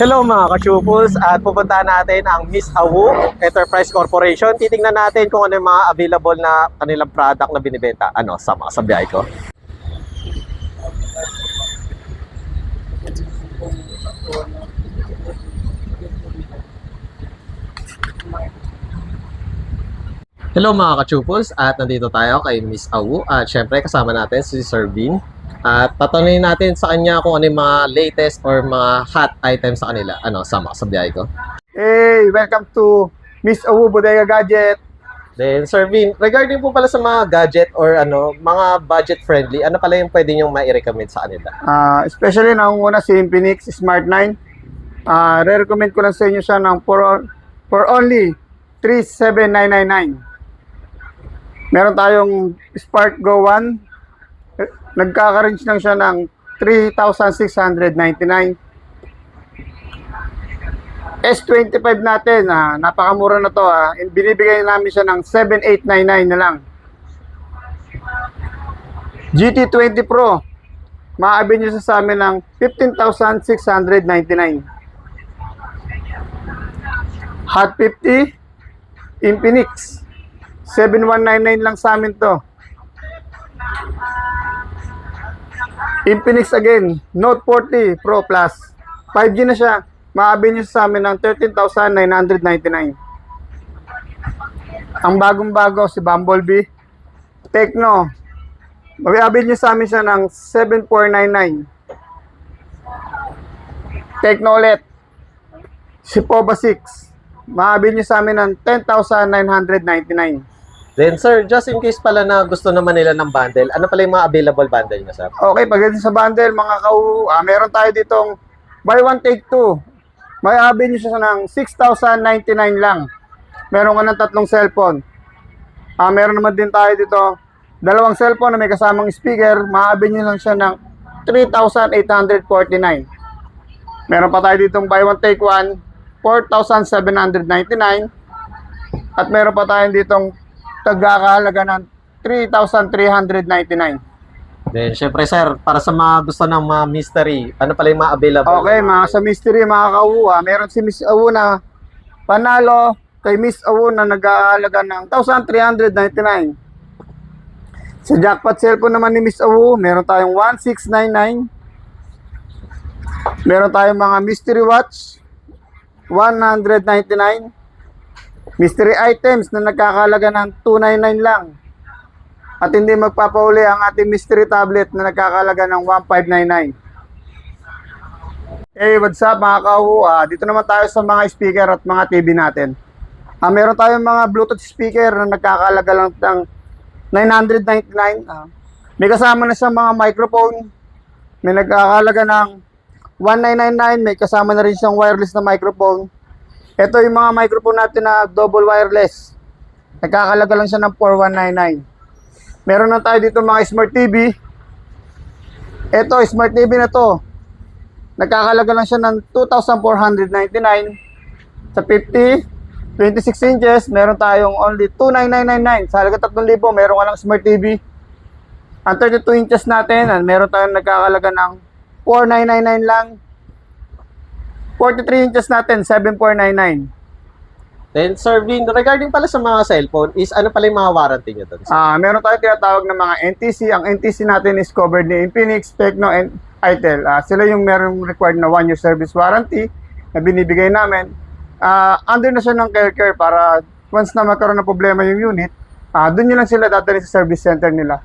Hello mga ka-Chupus, at pupuntahan natin ang Miss Awu Enterprise Corporation. Titingnan natin kung ano yung mga available na kanilang product na binibenta. Ano, sama sa biyahe ko. Hello mga ka-Chupus, at nandito tayo kay Miss Awu. At syempre kasama natin si Sir Vin. At tatanungin natin sa kanya kung ano yung mga latest or mga hot items sa kanila. Ano, sama sa biyahe ko. Hey, welcome to Miss Awu Bodega Gadget. Then, Sir Vin, regarding po pala sa mga gadget or ano, mga budget friendly, ano pala yung pwede nyo mai-recommend sa kanila? Especially naunguna si Infinix Smart 9. Re-recommend ko lang sa inyo siya ng for only 37,999. Meron tayong Spark Go 1. Nagkaka-range lang siya ng 3,699. S25 natin, napakamura na to. Binibigay namin siya ng 7,899 na lang. GT20 Pro, maaabin nyo sa amin ng 15,699. Hot 50, Infinix, 7,199 lang sa amin to. Infinix again, Note 40 Pro Plus, 5G na siya. Maaabin nyo sa amin ng 13,999. Ang bagong-bago si Bumblebee Tecno, maaabin nyo sa amin siya ng 7,499. Tecno OLED si Pova 6, maaabin nyo sa amin ng 10,999. Then, Sir, just in case pala na gusto naman nila ng bundle, ano pala yung mga available bundle nyo, Sir? Okay, pagdating sa bundle, mga meron tayo ditong buy one take two. May abin nyo siya ng 6,099 lang. Meron ka ng 3 cellphone. Meron naman din tayo dito 2 cellphone na may kasamang speaker. Maabin nyo lang siya ng 3,849. Meron pa tayo ditong buy one take one, 4,799. At meron pa tayo ditong tagakahalaga ng 3,399. Then, syempre, Sir, para sa mga gusto ng mga mystery, ano pala yung mga available? Okay, mga sa mystery, mga kauwa, meron si Miss Awu na panalo kay Miss Awu na nag-aalaga ng 1,399. Sa jackpot cellphone naman ni Miss Awu, meron tayong 1,699. Meron tayong mga mystery watch, 199. Mystery items na nagkakalaga ng 299 lang. At hindi magpapauli ang ating mystery tablet na nagkakalaga ng 1,599. Hey, what's up mga kahu? Dito naman tayo sa mga speaker at mga TV natin. Meron tayong mga Bluetooth speaker na nagkakalaga lang ng 999. May kasama na siyang mga microphone. May nagkakalaga ng 1,999. May kasama na rin siyang wireless na microphone. Ito yung mga microphone natin na double wireless. Nagkakalaga lang siya ng 4,199. Meron na tayo dito mga Smart TV. Ito, Smart TV na to. Nagkakalaga lang siya ng 2,499. Sa 50, 26 inches, meron tayong only 2,999. Sa halaga 3,000, meron ka lang Smart TV. Ang 32 inches natin, meron tayong nagkakalaga ng 4,999 lang. 43 inches natin, 7,499. Then, Sir Vin, regarding pala sa mga cellphone, is ano pala yung mga warranty nyo doon? Meron tayong tinatawag na mga NTC. Ang NTC natin is covered ni Infinix, Tecno, and Itel. Sila yung meron required na 1-year service warranty na binibigay namin. Under na siya ng care para once na magkaroon ng problema yung unit, doon nyo lang sila dadalhin sa service center nila.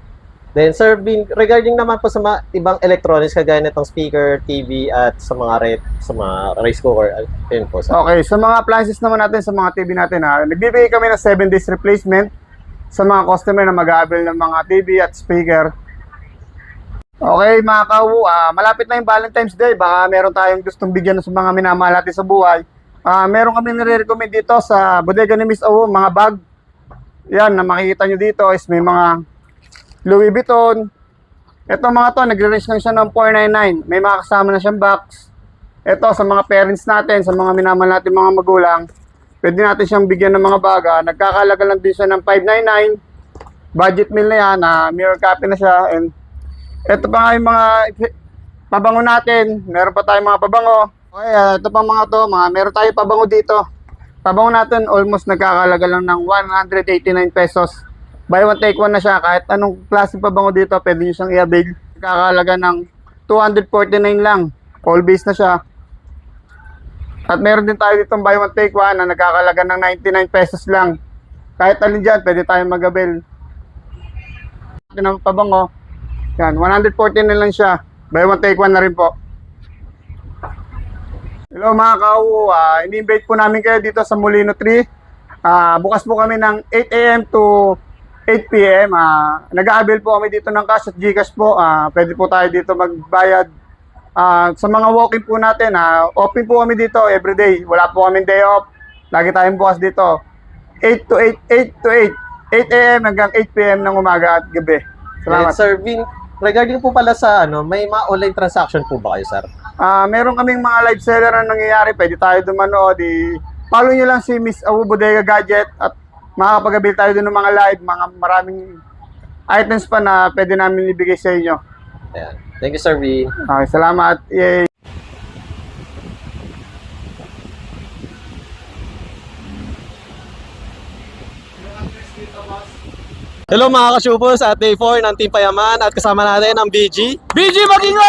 Then, Sir Vin, regarding naman po sa mga ibang electronics, kagaya nitong speaker, TV, at sa mga rice cooker, yun po. Sir. Okay, sa mga appliances naman natin, sa mga TV natin, nagbibigay kami ng 7 days replacement sa mga customer na mag-aabil ng mga TV at speaker. Okay, mga kawu, malapit na yung Valentine's Day. Baka meron tayong gustong bigyan sa mga minamahal natin sa buhay. Meron kami nire-recommend dito sa bodega ni Miss Awu, mga bag. Yan, na makikita nyo dito is may mga Louis Vuitton. Ito mga to, nagre-range lang siya ng 499. May mga kasama na siyang box. Ito, sa mga parents natin, sa mga minamahal natin mga magulang, pwede natin siyang bigyan ng mga baga. Nagkakalaga lang din siya ng 599. Budget meal na yan, mirror copy na siya. And ito pa nga yung mga pabango natin. Meron pa tayong mga pabango. Okay, ito pa mga to, meron tayo pabango dito. Pabango natin almost nagkakalaga lang ng 189 pesos. Buy one take one na siya. Kahit anong klase pabango dito, pwede nyo siyang i-avail. Nagkakalaga ng 249 lang. All base na siya. At meron din tayo ditong buy one take one na nagkakalaga ng 99 pesos lang. Kahit alin dyan, pwede tayong mag-avail. Ito ng pabango. Yan, 149 lang siya. Buy one take one na rin po. Hello mga ka-UU, ini-invite po namin kayo dito sa Molino 3. Bukas po kami ng 8 a.m. to 8 p.m. Nag-a-avail po kami dito ng cash at Gcash po. Pwede po tayo dito magbayad. Sa mga walk-in po natin, open po kami dito everyday. Wala po kami day off. Lagi tayong bukas dito. 8 to 8 a.m. hanggang 8 p.m. ng umaga at gabi. Salamat. Sir Vin, regarding po pala sa may mga online transaction po ba kayo, sir? Meron kaming mga live seller na nangyayari. Pwede tayo dumanood. Follow nyo lang si Miss Awu Bodega Gadget at makakapag-avail tayo dun ng mga live. Mga maraming items pa na pwede namin ibigay sa inyo. Ayan. Thank you, Sir Vin. Okay, salamat. Yay! Hello mga ka-Chupos, at day 4 ng Team Payaman at kasama natin ang BG. BG Maging